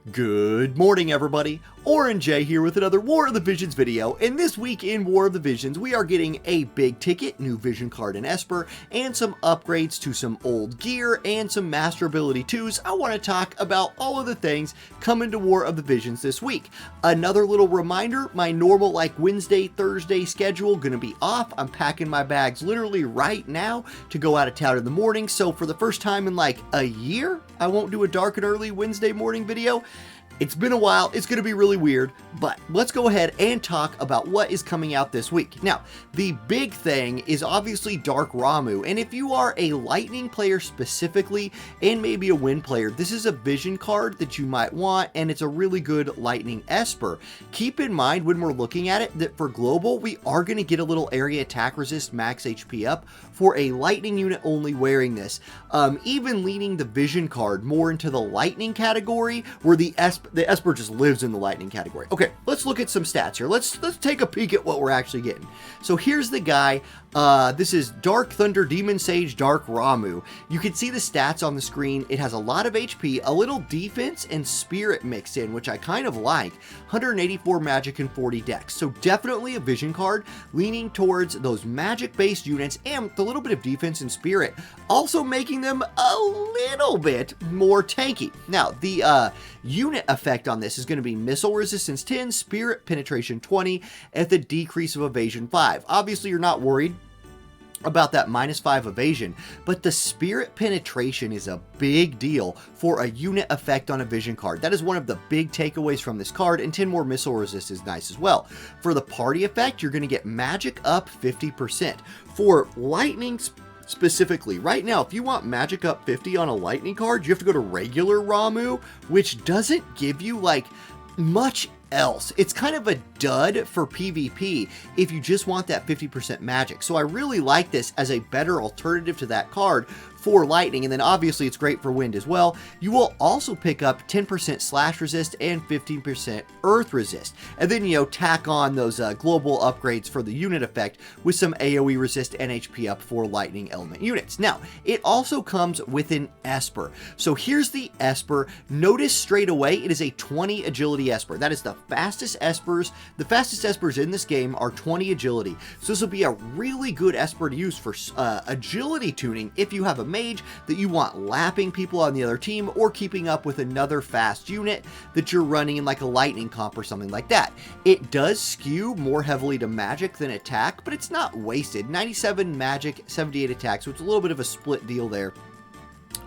Good morning, everybody. Oren J here with another War of the Visions video, and this week in War of the Visions we are getting a big ticket new vision card in Esper and some upgrades to some old gear and some master ability 2s. I want to talk about all of the things coming to War of the Visions this week. Another little reminder, my normal Wednesday, Thursday schedule gonna be off. I'm packing my bags literally right now to go out of town in the morning, so for the first time in a year, I won't do a dark and early Wednesday morning video. It's been a while, it's going to be really weird, but let's go ahead and talk about what is coming out this week. Now, the big thing is obviously Dark Ramuh, and if you are a Lightning player specifically, and maybe a Wind player, this is a vision card that you might want, and it's a really good Lightning Esper. Keep in mind when we're looking at it that for Global, we are going to get a little area attack resist max HP up for a Lightning unit only wearing this. Even leaning the vision card more into the Lightning category, where the Esper just lives in the Lightning category. Okay, let's look at some stats here. Let's take a peek at what we're actually getting. So here's the guy. This is Dark Thunder Demon Sage Dark Ramuh. You can see the stats on the screen. It has a lot of HP, a little defense, and spirit mixed in, which I kind of like. 184 magic and 40 dex. So definitely a vision card leaning towards those magic-based units and the little bit of defense and spirit, also making them a little bit more tanky. Now, the unit effect on this is going to be missile resistance 10, spirit penetration 20, at the decrease of evasion 5. Obviously, you're not worried about that -5 evasion, but the spirit penetration is a big deal for a unit effect on a vision card. That is one of the big takeaways from this card, and 10 more missile resist is nice as well. For the party effect, you're going to get magic up 50%. For lightning specifically, right now, if you want magic up 50 on a lightning card, you have to go to regular Ramuh, which doesn't give you much else. It's kind of a dud for PvP if you just want that 50% magic. So I really like this as a better alternative to that card for lightning, and then obviously it's great for wind as well. You will also pick up 10% slash resist and 15% earth resist, and then tack on those global upgrades for the unit effect with some AoE resist and HP up for lightning element units. Now, it also comes with an Esper. So here's the Esper. Notice straight away it is a 20 agility Esper. That is the fastest Espers. The fastest Espers in this game are 20 agility. So this will be a really good Esper to use for agility tuning if you have a mage that you want lapping people on the other team or keeping up with another fast unit that you're running in a lightning comp or something like that. It does skew more heavily to magic than attack, but it's not wasted. 97 magic, 78 attack, so it's a little bit of a split deal there.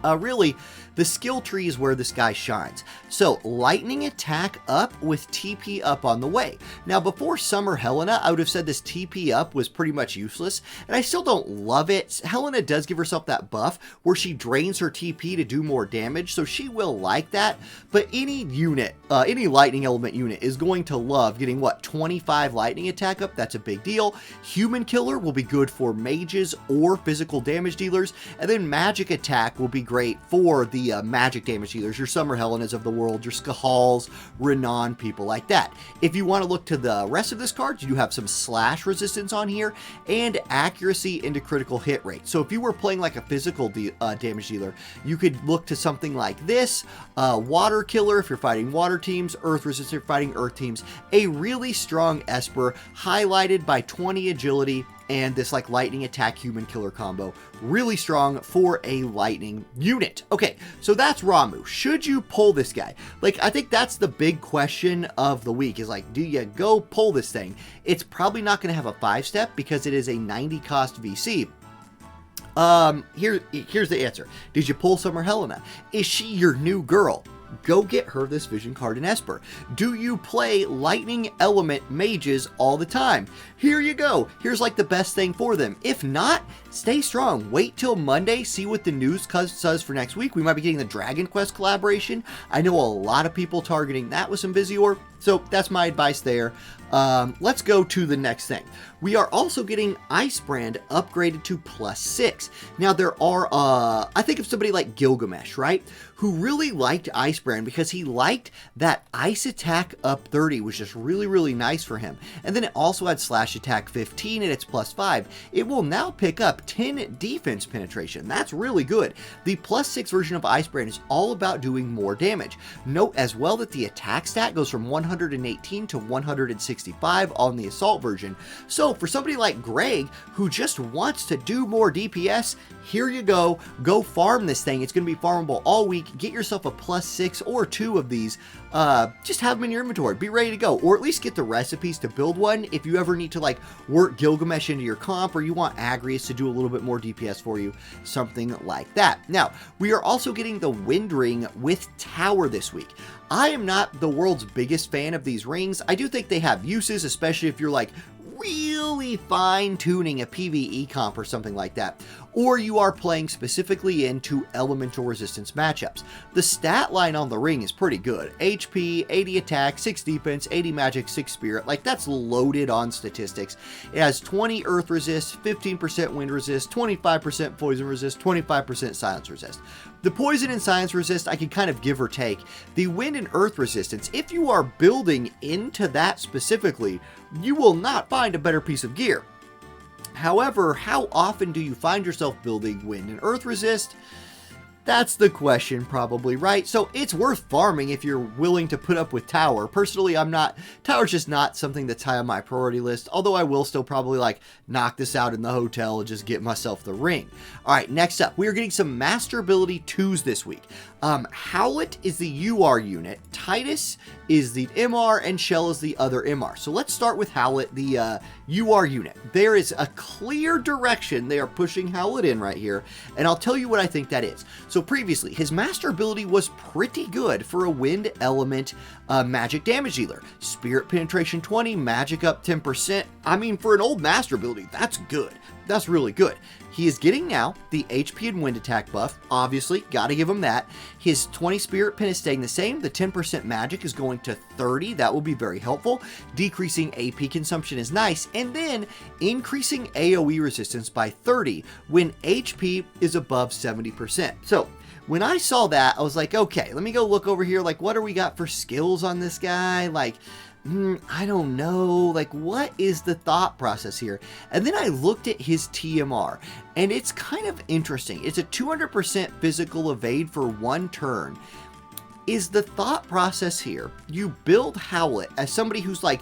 Really, the skill tree is where this guy shines. So, lightning attack up with TP up on the way. Now, before Summer Helena, I would have said this TP up was pretty much useless, and I still don't love it. Helena does give herself that buff where she drains her TP to do more damage, so she will like that, but any unit, any lightning element unit is going to love getting, 25 lightning attack up? That's a big deal. Human Killer will be good for mages or physical damage dealers, and then magic attack will be great for the magic damage dealers, your Summer Helenas of the world, your Skahals, Renan, people like that. If you want to look to the rest of this card, you do have some slash resistance on here and accuracy into critical hit rate. So if you were playing a physical damage dealer, you could look to something like this, Water Killer if you're fighting water teams, Earth resistance if you're fighting earth teams. A really strong Esper highlighted by 20 agility and this lightning attack human killer combo. Really strong for a lightning unit. Okay, so that's Ramuh. Should you pull this guy? I think that's the big question of the week is do you go pull this thing? It's probably not going to have a 5-step because it is a 90 cost VC. Here's the answer. Did you pull Summer Helena? Is she your new girl? Go get her this vision card in Esper. Do you play lightning element mages all the time? Here you go. Here's the best thing for them. If not, stay strong. Wait till Monday, see what the news says for next week. We might be getting the Dragon Quest collaboration. I know a lot of people targeting that with some Visior. So that's my advice there. Let's go to the next thing. We are also getting Ice Brand upgraded to +6. Now there are, I think of somebody like Gilgamesh, right? Who really liked Ice Brand because he liked that ice attack up 30 was just really, really nice for him. And then it also had slash attack 15 and it's +5. It will now pick up 10 defense penetration. That's really good. The +6 version of Ice Brand is all about doing more damage. Note as well that the attack stat goes from 118 to 165 on the assault version. So for somebody like Greg who just wants to do more DPS, here you go. Go farm this thing. It's going to be farmable all week. Get yourself a +6 or 2 of these. Just have them in your inventory. Be ready to go. Or at least get the recipes to build one if you ever need to like work Gilgamesh into your comp, or you want Agrius to do a little bit more DPS for you. Something like that. Now, we are also getting the Wind Ring with Tower this week. I am not the world's biggest fan of these rings. I do think they have uses, especially if you're like really fine-tuning a PvE comp or something like that, or you are playing specifically into elemental resistance matchups. The stat line on the ring is pretty good. HP, 80 attack, 6 defense, 80 magic, 6 spirit. Like, that's loaded on statistics. It has 20 earth resist, 15% wind resist, 25% poison resist, 25% silence resist. The poison and silence resist I can kind of give or take. The wind and earth resistance, if you are building into that specifically, you will not find a better piece of gear. However, how often do you find yourself building wind and earth resist? That's the question, probably, right? So it's worth farming if you're willing to put up with Tower. Personally, I'm not. Tower's just not something that's high on my priority list, although I will still probably like knock this out in the hotel and just get myself the ring. All right, next up, we are getting some Master Ability 2s this week. Howlet is the UR unit, Tyytas is the MR, and Shell is the other MR. So let's start with Howlet, the UR unit. There is a clear direction they are pushing Howlet in right here, and I'll tell you what I think that is. So previously, his master ability was pretty good for a wind element magic damage dealer. Spirit penetration 20, magic up 10%. I mean, for an old master ability, that's good. That's really good. He is getting now the HP and wind attack buff. Obviously, gotta give him that. His 20 spirit pen is staying the same. The 10% magic is going to 30. That will be very helpful. Decreasing AP consumption is nice. And then increasing AoE resistance by 30 when HP is above 70%. So when I saw that, I was like, okay, let me go look over here. Like, what do we got for skills on this guy? Like, I don't know, like what is the thought process here? And then I looked at his TMR and it's kind of interesting. It's a 200% physical evade for 1 turn. Is the thought process here, you build Howlet as somebody who's like,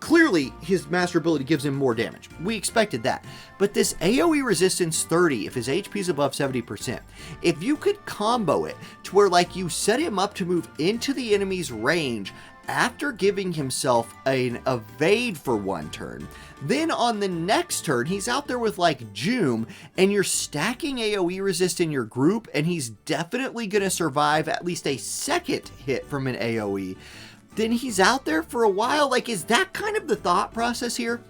clearly his master ability gives him more damage. We expected that. But this AoE resistance 30, if his HP is above 70%, if you could combo it to where like you set him up to move into the enemy's range after giving himself an evade for 1 turn, then on the next turn, he's out there with like Joom, and you're stacking AoE resist in your group, and he's definitely going to survive at least a second hit from an AoE, then he's out there for a while. Like, is that kind of the thought process here?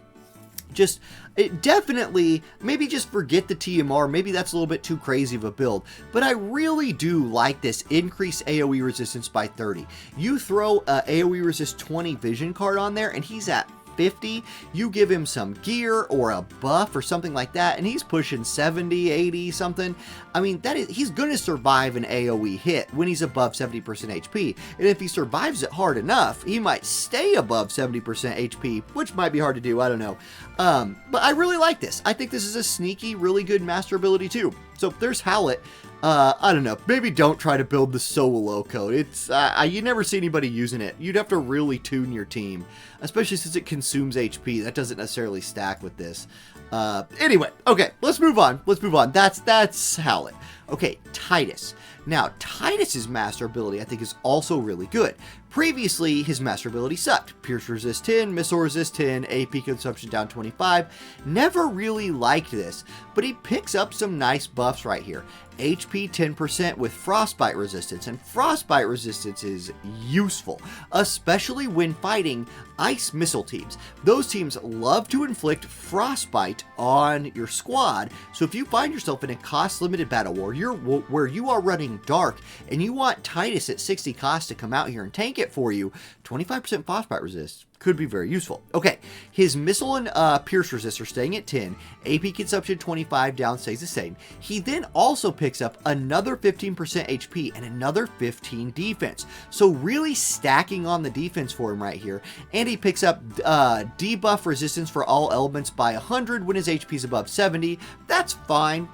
Just, it definitely, maybe just forget the TMR, maybe that's a little bit too crazy of a build, but I really do like this increased AoE resistance by 30. You throw a AoE resist 20 vision card on there and he's at 50, you give him some gear or a buff or something like that, and he's pushing 70, 80, something. I mean, he's going to survive an AoE hit when he's above 70% HP, and if he survives it hard enough, he might stay above 70% HP, which might be hard to do, I don't know. But I really like this. I think this is a sneaky, really good master ability too. So there's Howlet. I don't know, maybe don't try to build the solo code. It's, you never see anybody using it. You'd have to really tune your team, especially since it consumes HP. That doesn't necessarily stack with this. Anyway, okay, let's move on. That's Howlet. Okay, Tyytas. Now, Tyytas' master ability, I think, is also really good. Previously, his master ability sucked. Pierce resist 10, missile resist 10, AP consumption down 25. Never really liked this, but he picks up some nice buffs right here. HP 10% with frostbite resistance, and frostbite resistance is useful, especially when fighting ice missile teams. Those teams love to inflict frostbite on your squad, so if you find yourself in a cost-limited battle where you are running dark and you want Tyytas at 60 cost to come out here and tank it for you, 25% frostbite resist could be very useful. Okay, his missile and pierce resist are staying at 10, AP consumption 25, down stays the same. He then also picks up another 15% HP and another 15 defense, so really stacking on the defense for him right here. And he picks up debuff resistance for all elements by 100 when his HP is above 70. That's fine.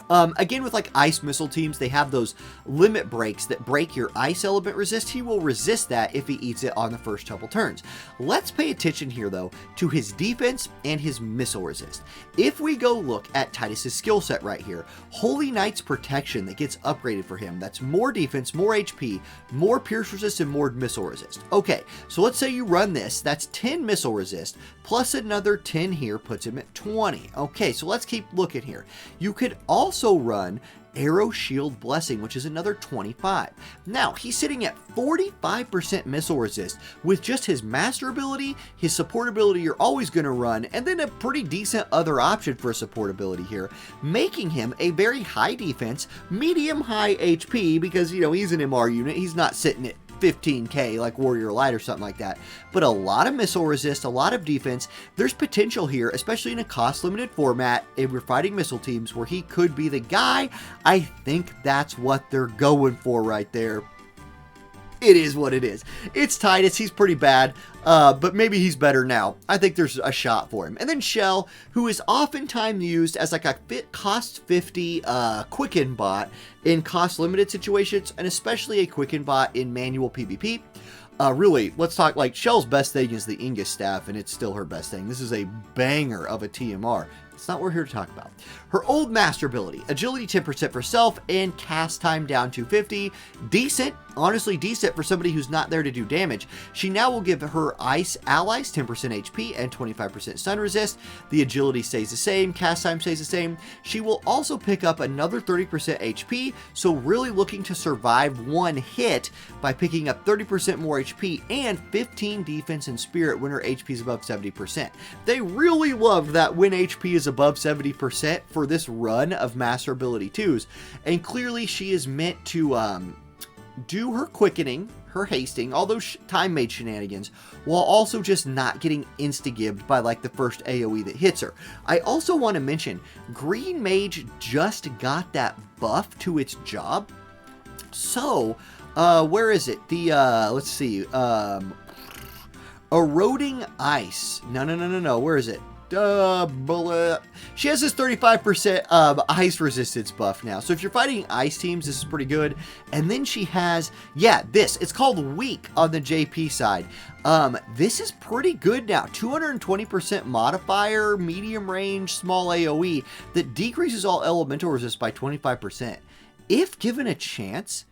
Again, with like ice missile teams, they have those limit breaks that break your ice element resist. He will resist that if he eats it on the first couple turns. Let's pay attention here, though, to his defense and his missile resist. If we go look at Tyytas' skill set right here, Holy Knight's protection that gets upgraded for him, that's more defense, more HP, more pierce resist, and more missile resist. Okay, so let's say you run this. That's 10 missile resist, plus another 10 here puts him at 20. Okay, so let's keep looking here. You could also run Arrow Shield Blessing, which is another 25. Now, he's sitting at 45% missile resist with just his master ability, his support ability you're always going to run, and then a pretty decent other option for a support ability here, making him a very high defense, medium high HP, because, you know, he's an MR unit. He's not sitting at 15k like Warrior Light or something like that, but a lot of missile resist, a lot of defense. There's potential here, especially in a cost limited format if we're fighting missile teams, where he could be the guy. I think that's what they're going for right there. It is what it is. It's Tyytas. He's pretty bad, but maybe he's better now. I think there's a shot for him. And then Shell, who is oftentimes used as like a cost 50 quicken bot in cost limited situations, and especially a quicken bot in manual PvP. Really, let's talk, like, Shell's best thing is the Ingus staff, and it's still her best thing. This is a banger of a TMR. It's not what we're here to talk about. Her old master ability, agility 10% for self and cast time down to 50. Decent, honestly decent for somebody who's not there to do damage. She now will give her ice allies 10% HP and 25% stun resist. The agility stays the same, cast time stays the same. She will also pick up another 30% HP, so really looking to survive one hit by picking up 30% more HP and 15 defense and spirit when her HP is above 70%. They really love that when HP is above 70% for this run of Master Ability 2s, and clearly she is meant to do her quickening, her hasting, all those time-made shenanigans, while also just not getting insta-gibbed by like the first AoE that hits her. I also want to mention, Green Mage just got that buff to its job. So, where is it? The, let's see, Eroding Ice. No, where is it? She has this 35% ice resistance buff now. So if you're fighting ice teams, this is pretty good. And then she has, yeah, this. It's called Weak on the JP side. This is pretty good now. 220% modifier, medium range, small AoE that decreases all elemental resist by 25%. If given a chance,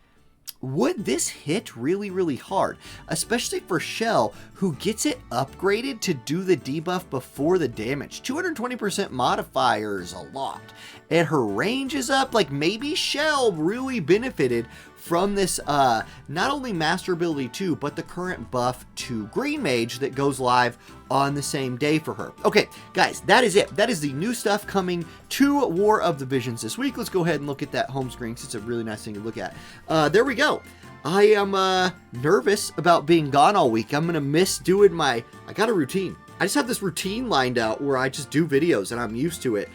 would this hit really, really hard? Especially for Shell, who gets it upgraded to do the debuff before the damage. 220% modifier is a lot. And her range is up. Like, maybe Shell really benefited from this, not only Master Ability 2, but the current buff to Green Mage that goes live on the same day for her. Okay, guys, that is it. That is the new stuff coming to War of the Visions this week. Let's go ahead and look at that home screen, because it's a really nice thing to look at. There we go. I am nervous about being gone all week. I'm going to miss doing I got a routine. I just have this routine lined out where I just do videos, and I'm used to it.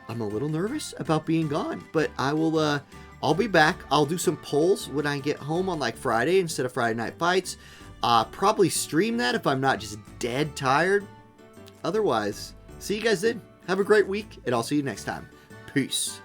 I'm a little nervous about being gone, but I will, I'll be back. I'll do some polls when I get home on like Friday instead of Friday Night Fights. Probably stream that if I'm not just dead tired. Otherwise, see you guys then. Have a great week, and I'll see you next time. Peace.